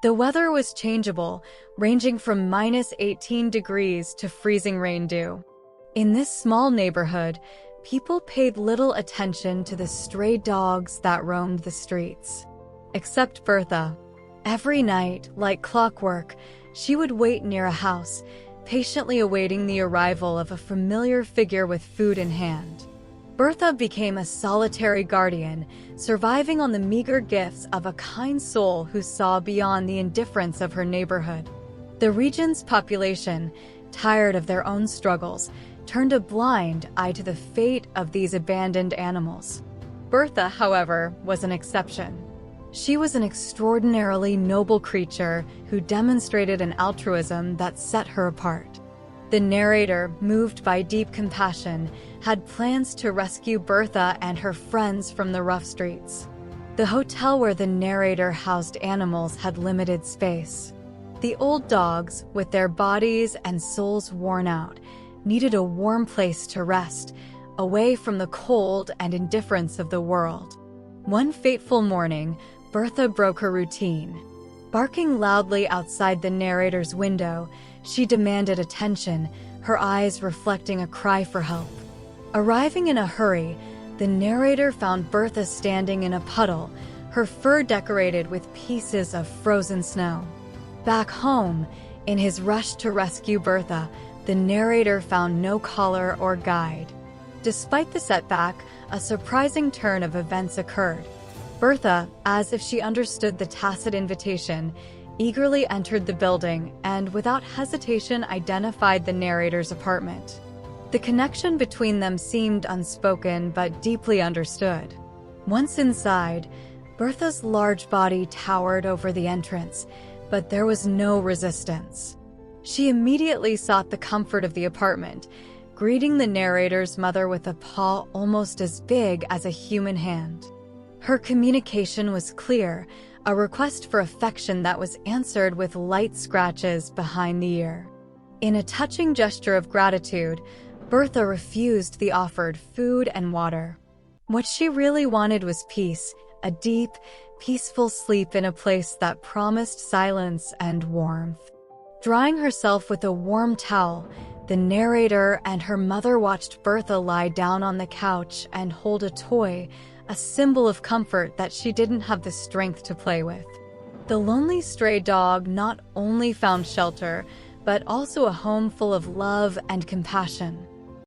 The weather was changeable, ranging from -18 degrees to freezing rain dew. In this small neighborhood, people paid little attention to the stray dogs that roamed the streets. Except Bertha. Every night, like clockwork, she would wait near a house, patiently awaiting the arrival of a familiar figure with food in hand. Bertha became a solitary guardian, surviving on the meager gifts of a kind soul who saw beyond the indifference of her neighborhood. The region's population, tired of their own struggles, turned a blind eye to the fate of these abandoned animals. Bertha, however, was an exception. She was an extraordinarily noble creature who demonstrated an altruism that set her apart. The narrator, moved by deep compassion, had plans to rescue Bertha and her friends from the rough streets. The hotel where the narrator housed animals had limited space. The old dogs, with their bodies and souls worn out, needed a warm place to rest, away from the cold and indifference of the world. One fateful morning, Bertha broke her routine. Barking loudly outside the narrator's window, she demanded attention, her eyes reflecting a cry for help. Arriving in a hurry, the narrator found Bertha standing in a puddle, her fur decorated with pieces of frozen snow. Back home, in his rush to rescue Bertha, the narrator found no caller or guide. Despite the setback, a surprising turn of events occurred. Bertha, as if she understood the tacit invitation, eagerly entered the building and, without hesitation, identified the narrator's apartment. The connection between them seemed unspoken but deeply understood. Once inside, Bertha's large body towered over the entrance, but there was no resistance. She immediately sought the comfort of the apartment, greeting the narrator's mother with a paw almost as big as a human hand. Her communication was clear, a request for affection that was answered with light scratches behind the ear. In a touching gesture of gratitude, Bertha refused the offered food and water. What she really wanted was peace, a deep, peaceful sleep in a place that promised silence and warmth. Drying herself with a warm towel, the narrator and her mother watched Bertha lie down on the couch and hold a toy, a symbol of comfort that she didn't have the strength to play with. The lonely stray dog not only found shelter, but also a home full of love and compassion.